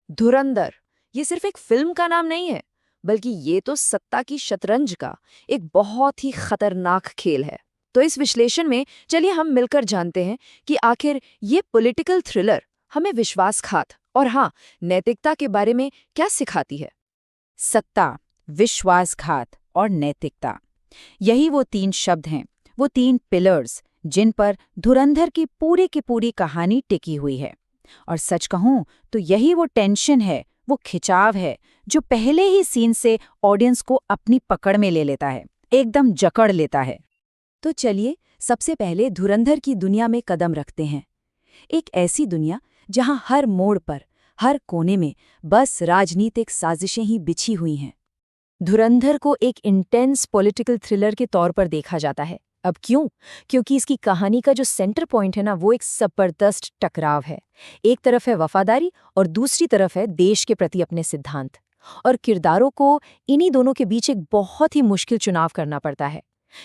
धुरंधर ये सिर्फ एक फिल्म का नाम नहीं है, बल्कि ये तो सत्ता की शतरंज का एक बहुत ही खतरनाक खेल है। तो इस विश्लेषण में चलिए हम मिलकर जानते हैं कि आखिर ये पॉलिटिकल थ्रिलर हमें विश्वासघात और हाँ, नैतिकता के बारे में क्या सिखाती है। सत्ता, विश्वासघात और नैतिकता, यही वो तीन शब्द हैं, वो तीन पिलर्स जिन पर धुरंधर की पूरी कहानी टिकी हुई है। और सच कहूं तो यही वो टेंशन है, वो खिंचाव है जो पहले ही सीन से ऑडियंस को अपनी पकड़ में ले लेता है, एकदम जकड़ लेता है। तो चलिए सबसे पहले धुरंधर की दुनिया में कदम रखते हैं। एक ऐसी दुनिया जहां हर मोड़ पर, हर कोने में बस राजनीतिक साजिशें ही बिछी हुई हैं। धुरंधर को एक इंटेंस पॉलिटिकल थ्रिलर के तौर पर देखा जाता है। अब क्यों? क्योंकि इसकी कहानी का जो सेंटर पॉइंट है ना, वो एक जबरदस्त टकराव है। एक तरफ है वफादारी और दूसरी तरफ है देश के प्रति अपने सिद्धांत। और किरदारों को इन्हीं दोनों के बीच एक बहुत ही मुश्किल चुनाव करना पड़ता है।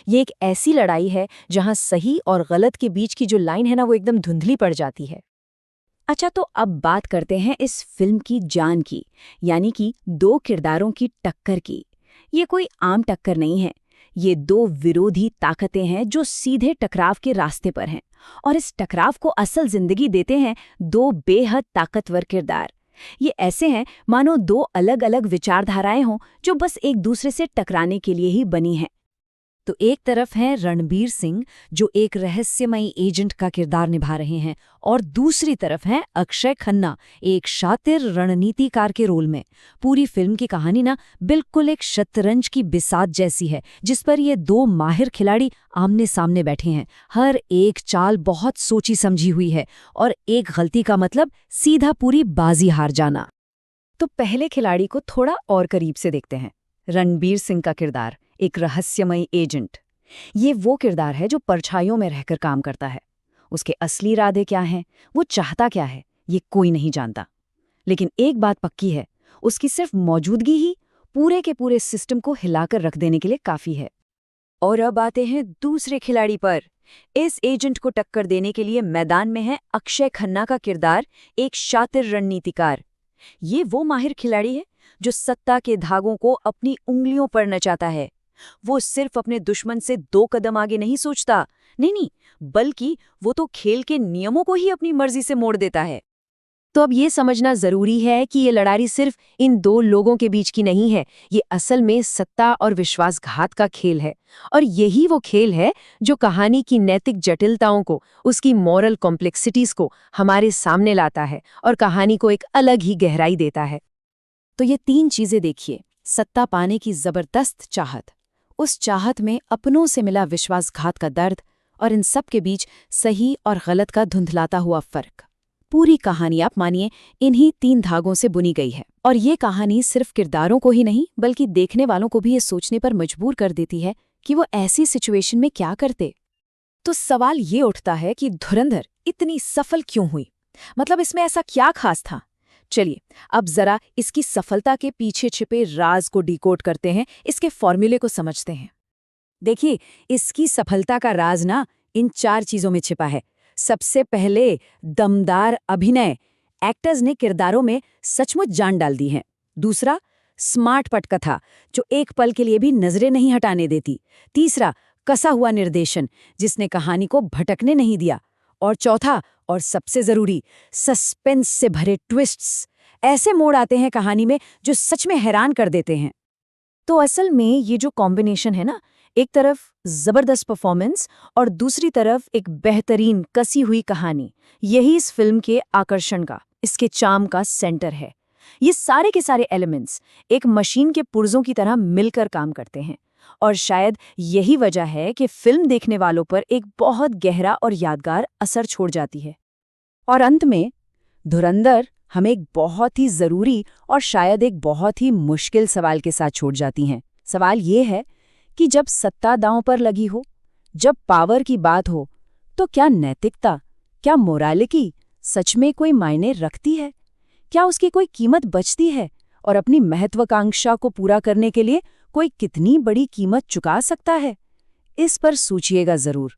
ये एक ऐसी लड़ाई है जहां सही और गलत के बीच की जो लाइन है ना, वो एकदम धुंधली पड़ जाती है। अच्छा, तो अब बात करते हैं इस फिल्म की जान की, यानी कि दो किरदारों की टक्कर की। ये कोई आम टक्कर नहीं है, ये दो विरोधी ताकतें हैं जो सीधे टकराव के रास्ते पर हैं। और इस टकराव को असल जिंदगी देते हैं दो बेहद ताकतवर किरदार। ये ऐसे हैं मानो दो अलग अलग विचारधाराएं हों जो बस एक दूसरे से टकराने के लिए ही बनी हैं। तो एक तरफ है रणबीर सिंह, जो एक रहस्यमयी एजेंट का किरदार निभा रहे हैं, और दूसरी तरफ है अक्षय खन्ना, एक शातिर रणनीतिकार के रोल में। पूरी फिल्म की कहानी ना बिल्कुल एक शतरंज की बिसात जैसी है, जिस पर ये दो माहिर खिलाड़ी आमने सामने बैठे हैं। हर एक चाल बहुत सोची समझी हुई है, और एक गलती का मतलब सीधा पूरी बाजी हार जाना। तो पहले खिलाड़ी को थोड़ा और करीब से देखते हैं। रणबीर सिंह का किरदार, एक रहस्यमयी एजेंट। ये वो किरदार है जो परछाइयों में रहकर काम करता है। उसके असली इरादे क्या हैं, वो चाहता क्या है, ये कोई नहीं जानता। लेकिन एक बात पक्की है, उसकी सिर्फ मौजूदगी ही पूरे के पूरे सिस्टम को हिलाकर रख देने के लिए काफी है। और अब आते हैं दूसरे खिलाड़ी पर। इस एजेंट को टक्कर देने के लिए मैदान में है अक्षय खन्ना का किरदार, एक शातिर रणनीतिकार। ये वो माहिर खिलाड़ी है जो सत्ता के धागों को अपनी उंगलियों पर नचाता है। वो सिर्फ अपने दुश्मन से दो कदम आगे नहीं सोचता, नहीं, बल्कि वो तो खेल के नियमों को ही अपनी मर्जी से मोड़ देता है। तो अब ये समझना जरूरी है कि ये लड़ाई सिर्फ इन दो लोगों के बीच की नहीं है, ये असल में सत्ता और विश्वासघात का खेल है। और यही वो खेल है जो कहानी की नैतिक जटिलताओं को, उसकी मॉरल कॉम्प्लेक्सिटीज को हमारे सामने लाता है और कहानी को एक अलग ही गहराई देता है। तो ये तीन चीजें देखिए, सत्ता पाने की जबरदस्त चाहत, उस चाहत में अपनों से मिला विश्वासघात का दर्द, और इन सब के बीच सही और गलत का धुंधलाता हुआ फर्क। पूरी कहानी आप मानिए इन्हीं तीन धागों से बुनी गई है। और ये कहानी सिर्फ किरदारों को ही नहीं, बल्कि देखने वालों को भी ये सोचने पर मजबूर कर देती है कि वो ऐसी सिचुएशन में क्या करते। तो सवाल ये उठता है कि धुरंधर इतनी सफल क्यों हुई, मतलब इसमें ऐसा क्या खास था। चलिए अब जरा इसकी सफलता के पीछे छिपे राज को डिकोड करते हैं, इसके फॉर्मूले को समझते हैं। देखिए, इसकी सफलता का राज ना इन चार चीजों में छिपा है। सबसे पहले दमदार अभिनय, एक्टर्स ने किरदारों में सचमुच जान डाल दी है। दूसरा, स्मार्ट पटकथा जो एक पल के लिए भी नजरें नहीं हटाने देती। तीसरा, कसा हुआ निर्देशन जिसने कहानी को भटकने नहीं दिया। और चौथा और सबसे जरूरी, सस्पेंस से भरे ट्विस्ट्स। ऐसे मोड़ आते हैं कहानी में जो सच में हैरान कर देते हैं। तो असल में ये जो कॉम्बिनेशन है ना, एक तरफ जबरदस्त परफॉर्मेंस और दूसरी तरफ एक बेहतरीन कसी हुई कहानी, यही इस फिल्म के आकर्षण का, इसके चार्म का सेंटर है। ये सारे के सारे एलिमेंट्स एक मशीन के पुर्जों की तरह मिलकर काम करते हैं, और शायद यही वजह है कि फिल्म देखने वालों पर एक बहुत गहरा और यादगार असर छोड़ जाती है। और अंत में धुरंधर हमें एक बहुत ही जरूरी और शायद एक बहुत ही मुश्किल सवाल के साथ छोड़ जाती हैं। सवाल ये है कि जब सत्ता दांव पर लगी हो, जब पावर की बात हो, तो क्या नैतिकता, क्या मोरालिटी सच में कोई मायने रखती है? क्या उसकी कोई कीमत बचती है? और अपनी महत्वाकांक्षा को पूरा करने के लिए कोई कितनी बड़ी कीमत चुका सकता है? इस पर सोचिएगा जरूर।